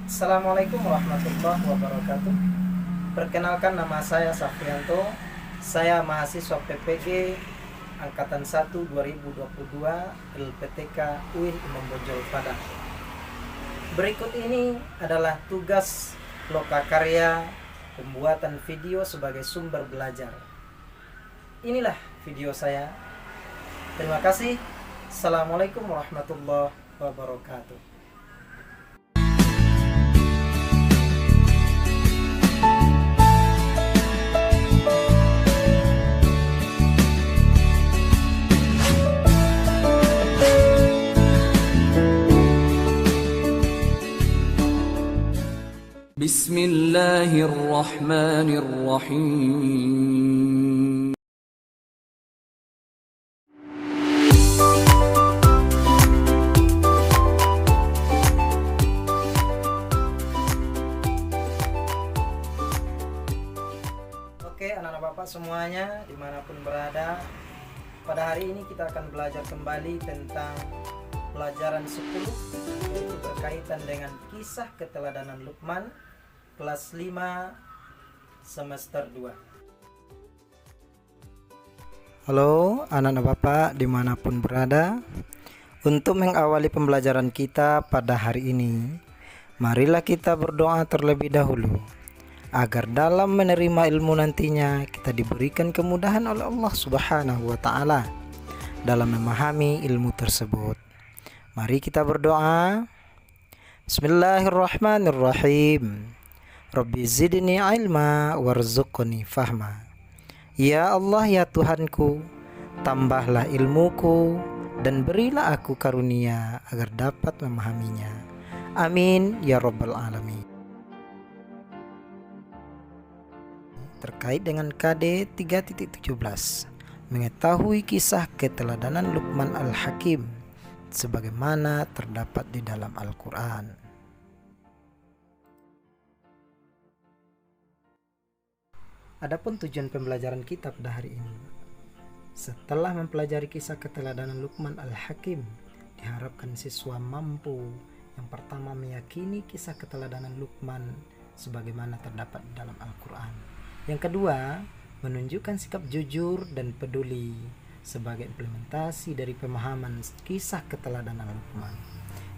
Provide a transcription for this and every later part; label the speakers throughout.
Speaker 1: Assalamualaikum warahmatullahi wabarakatuh. Perkenalkan, nama saya Safrianto. Saya mahasiswa PPG Angkatan 1 2022 LPTK UIN Imam Bonjol Padang. Berikut ini adalah tugas lokakarya pembuatan video sebagai sumber belajar. Inilah video saya. Terima kasih. Assalamualaikum warahmatullahi wabarakatuh.
Speaker 2: بسم الله الرحمن الرحيم.
Speaker 1: Oke, anak-anak bapak semuanya dimanapun berada, pada hari ini kita akan belajar kembali tentang pelajaran 10, yaitu berkaitan dengan kisah keteladanan Luqman, kelas 5 semester 2. Halo anak-anak bapak dimanapun berada. Untuk mengawali pembelajaran kita pada hari ini, marilah kita berdoa terlebih dahulu agar dalam menerima ilmu nantinya kita diberikan kemudahan oleh Allah Subhanahu wa taala dalam memahami ilmu tersebut. Mari kita berdoa. Bismillahirrahmanirrahim. Rabbi zidni ilma warzuqni fahma. Ya Allah, ya Tuhanku, tambahlah ilmuku dan berilah aku karunia agar dapat memahaminya. Amin ya rabbal alamin. Terkait dengan KD 3.17, mengetahui kisah keteladanan Luqman Al-Hakim sebagaimana terdapat di dalam Al-Quran. Adapun tujuan pembelajaran kita pada hari ini, setelah mempelajari kisah keteladanan Luqman Al-Hakim, diharapkan siswa mampu yang pertama meyakini kisah keteladanan Luqman sebagaimana terdapat di dalam Al-Quran. Yang kedua, menunjukkan sikap jujur dan peduli sebagai implementasi dari pemahaman kisah keteladanan Luqman.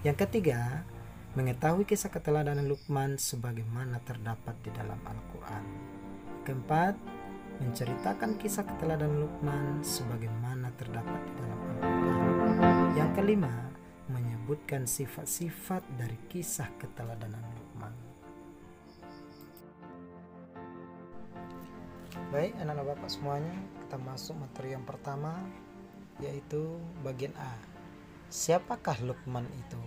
Speaker 1: Yang ketiga, mengetahui kisah keteladanan Luqman sebagaimana terdapat di dalam Al-Quran. Keempat, menceritakan kisah keteladanan Luqman sebagaimana terdapat di dalam Al-Quran. Yang kelima, menyebutkan sifat-sifat dari kisah keteladanan Luqman. Baik anak-anak bapak semuanya, kita masuk materi yang pertama, yaitu bagian A. Siapakah Luqman itu?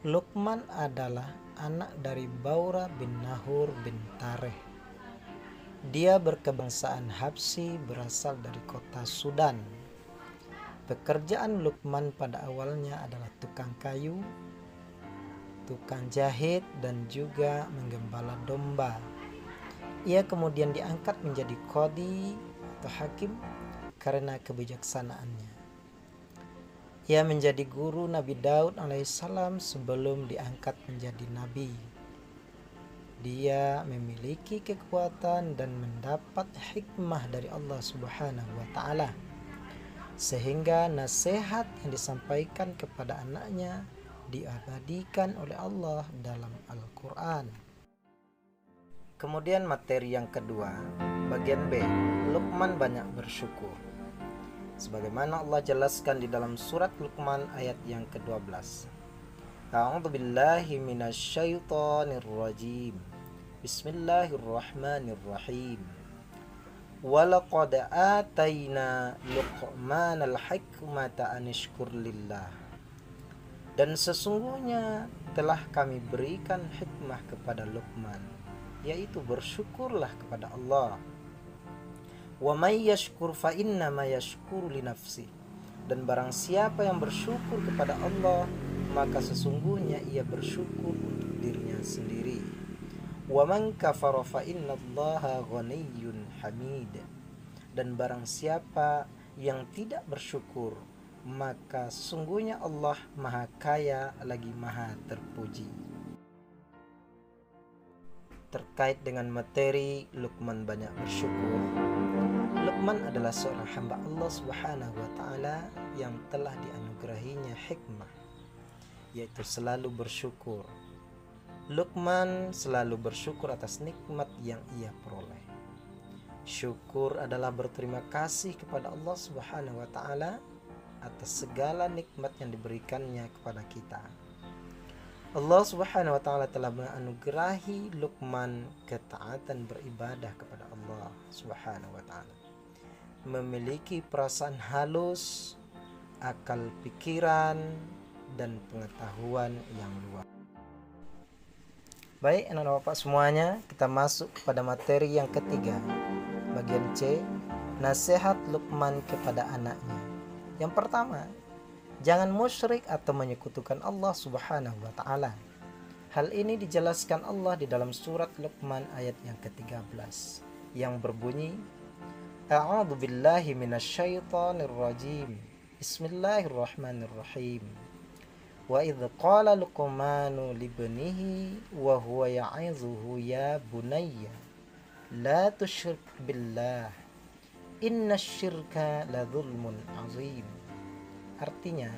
Speaker 1: Luqman adalah anak dari Baura bin Nahur bin Tareh. Dia berkebangsaan Habsyi, berasal dari kota Sudan. Pekerjaan Luqman pada awalnya adalah tukang kayu, tukang jahit, dan juga menggembala domba. Ia kemudian diangkat menjadi qadhi atau hakim karena kebijaksanaannya. Ia menjadi guru Nabi Daud alaihissalam sebelum diangkat menjadi nabi. Dia memiliki kekuatan dan mendapat hikmah dari Allah Subhanahu wa taala, sehingga nasihat yang disampaikan kepada anaknya diabadikan oleh Allah dalam Al-Quran. Kemudian materi yang kedua, bagian B, Luqman banyak bersyukur. Sebagaimana Allah jelaskan di dalam surat Luqman ayat yang ke-12. A'udzu billahi minasyaitonir rajim. Bismillahirrahmanirrahim. Walaqad atayna Luqmanal hikmata an yashkur lillah. Dan sesungguhnya telah kami berikan hikmah kepada Luqman, yaitu bersyukurlah kepada Allah. Wa may yashkur fa inna ma yashkuru li nafsi. Dan barang siapa yang bersyukur kepada Allah, maka sesungguhnya ia bersyukur untuk dirinya sendiri. Wa man kafara fa innallaha ghaniyyun hamid. Dan barang siapa yang tidak bersyukur, maka sesungguhnya Allah maha kaya lagi maha terpuji. Terkait dengan materi Luqman banyak bersyukur, Luqman adalah seorang hamba Allah Subhanahu wa Ta'ala yang telah dianugerahinya hikmah, yaitu selalu bersyukur. Luqman selalu bersyukur atas nikmat yang ia peroleh. Syukur adalah berterima kasih kepada Allah Subhanahu wa Ta'ala atas segala nikmat yang diberikannya kepada kita. Allah Subhanahu wa Ta'ala telah menganugerahi Luqman ketaatan beribadah kepada Allah Subhanahu wa Ta'ala, memiliki perasaan halus, akal pikiran, dan pengetahuan yang luas. Baik anak-anak bapak semuanya, kita masuk kepada materi yang ketiga, bagian C, nasihat Luqman kepada anaknya. Yang pertama, jangan musyrik atau menyekutukan Allah Subhanahu wa Ta'ala. Hal ini dijelaskan Allah di dalam surat Luqman ayat yang ke-13 yang berbunyi, A'udzu billahi minasyaitonir rajim. Bismillahirrahmanirrahim. Wa idz qala Luqmanu libnihi wa huwa ya'izuhu ya bunayya la tusyrik billah innasyirka ladzulmun azim. Artinya,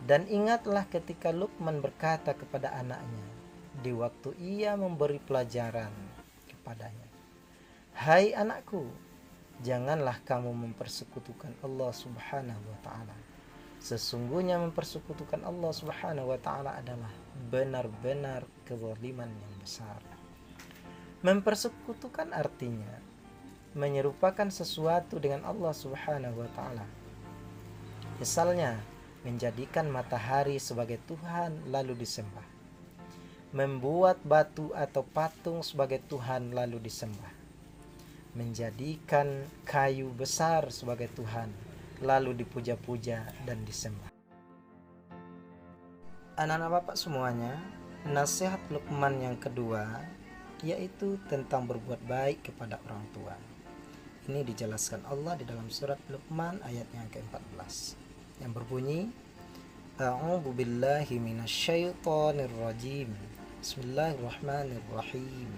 Speaker 1: dan ingatlah ketika Luqman berkata kepada anaknya di waktu ia memberi pelajaran kepadanya, hai anakku, janganlah kamu mempersekutukan Allah Subhanahu wa Ta'ala. Sesungguhnya mempersekutukan Allah Subhanahu wa Ta'ala adalah benar-benar kezaliman yang besar. Mempersekutukan artinya menyerupakan sesuatu dengan Allah Subhanahu wa Ta'ala. Misalnya, menjadikan matahari sebagai Tuhan lalu disembah, membuat batu atau patung sebagai Tuhan lalu disembah, menjadikan kayu besar sebagai Tuhan lalu dipuja-puja dan disembah. Anak-anak bapak semuanya, nasihat Luqman yang kedua yaitu tentang berbuat baik kepada orang tua. Ini dijelaskan Allah di dalam surat Luqman ayat yang ke-14 yang berbunyi, A'udzu billahi minasyaitonir rajim. Bismillahirrahmanirrahim.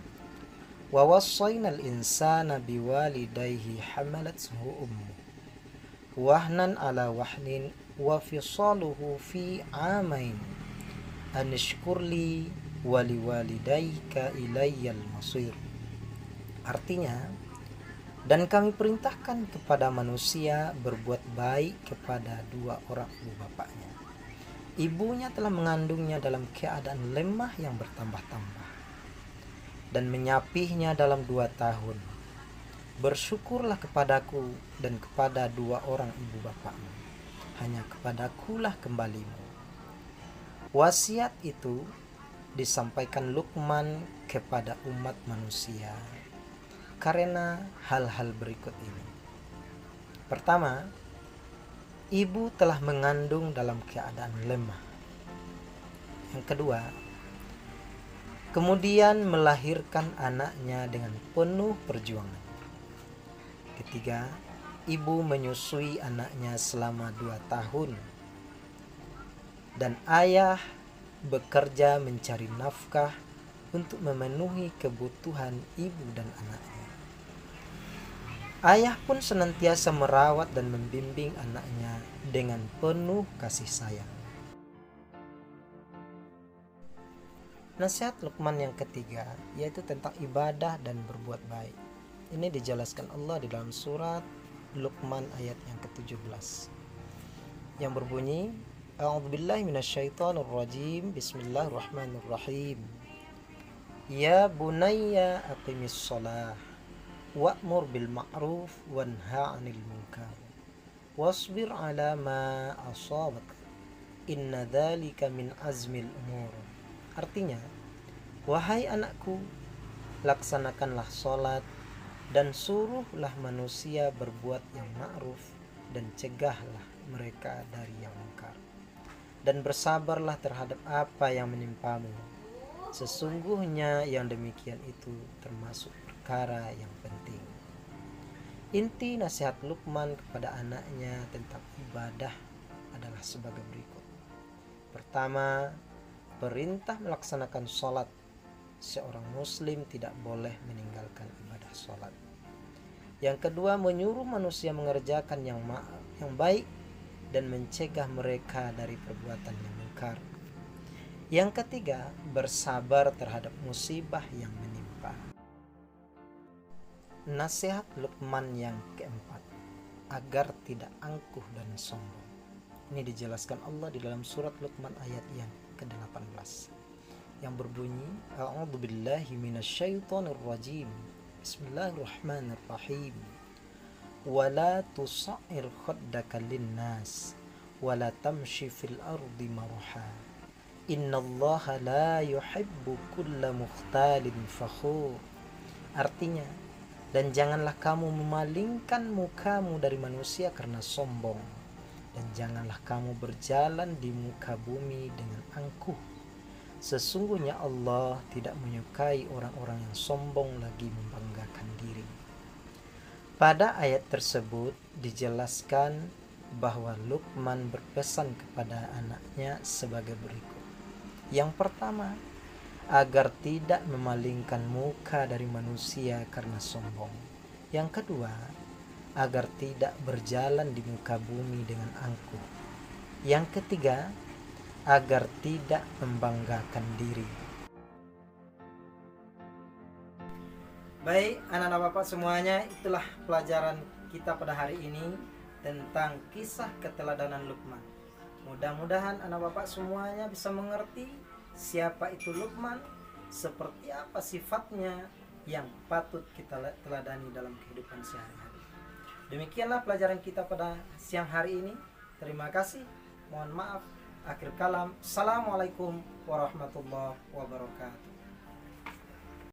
Speaker 1: Wa wassaynal insana biwalidayhi hamalathu ummuhu wahnan ala wahnin wa fisaluhu fi amain anishkurli wa liwalidayka ilayyal masir. Artinya, dan kami perintahkan kepada manusia berbuat baik kepada dua orang ibu bapaknya. Ibunya telah mengandungnya dalam keadaan lemah yang bertambah-tambah dan menyapihnya dalam 2 tahun. Bersyukurlah kepadaku dan kepada dua orang ibu bapakmu. Hanya kepadakulah kembalimu. Wasiat itu disampaikan Luqman kepada umat manusia karena hal-hal berikut ini. Pertama, ibu telah mengandung dalam keadaan lemah. Yang kedua, kemudian melahirkan anaknya dengan penuh perjuangan. Ketiga, ibu menyusui anaknya selama 2 tahun. Dan ayah bekerja mencari nafkah untuk memenuhi kebutuhan ibu dan anaknya. Ayah pun senantiasa merawat dan membimbing anaknya dengan penuh kasih sayang. Nasihat Luqman yang ketiga yaitu tentang ibadah dan berbuat baik. Ini dijelaskan Allah di dalam surat Luqman ayat yang ke-17 yang berbunyi, A'udzubillahi minasyaitonir rajim. Bismillahirrahmanirrahim. Ya bunayya aqimis shalah wa'mur bil ma'ruf wanha 'anil munkar wasbir 'ala ma asabak inna dzalika min azmil umur. Artinya, wahai anakku, laksanakanlah salat dan suruhlah manusia berbuat yang ma'ruf dan cegahlah mereka dari yang mungkar. Dan bersabarlah terhadap apa yang menimpamu. Sesungguhnya yang demikian itu termasuk perkara yang penting. Inti nasihat Luqman kepada anaknya tentang ibadah adalah sebagai berikut. Pertama, perintah melaksanakan sholat. Seorang muslim tidak boleh meninggalkan ibadah sholat. Yang kedua, menyuruh manusia mengerjakan yang baik dan mencegah mereka dari perbuatan yang mungkar. Yang ketiga, bersabar terhadap musibah yang menimpa. Nasihat Luqman yang keempat, agar tidak angkuh dan sombong. Ini dijelaskan Allah di dalam surat Luqman ayat yang ke-18 yang berbunyi, A'udzubillahi minasyaitonirrajim. Bismillahirrahmanirrahim. Wala tusa'ir khaddaka linnas wala tamshi fil ardi marha. Innallaha la yuhibbu kulla mukhtalin fakhur. Artinya, dan janganlah kamu memalingkan mukamu dari manusia karena sombong, dan janganlah kamu berjalan di muka bumi dengan angkuh. Sesungguhnya Allah tidak menyukai orang-orang yang sombong lagi membanggakan diri. Pada ayat tersebut dijelaskan bahwa Luqman berpesan kepada anaknya sebagai berikut. Yang pertama, agar tidak memalingkan muka dari manusia karena sombong. Yang kedua, agar tidak berjalan di muka bumi dengan angkuh. Yang ketiga, agar tidak membanggakan diri. Baik, anak-anak Bapak semuanya, itulah pelajaran kita pada hari ini tentang kisah keteladanan Luqman. Mudah-mudahan anak Bapak semuanya bisa mengerti siapa itu Luqman, seperti apa sifatnya yang patut kita teladani dalam kehidupan sehari-hari. Demikianlah pelajaran kita pada siang hari ini. Terima kasih. Mohon maaf. Akhir kalam. Assalamualaikum warahmatullahi wabarakatuh.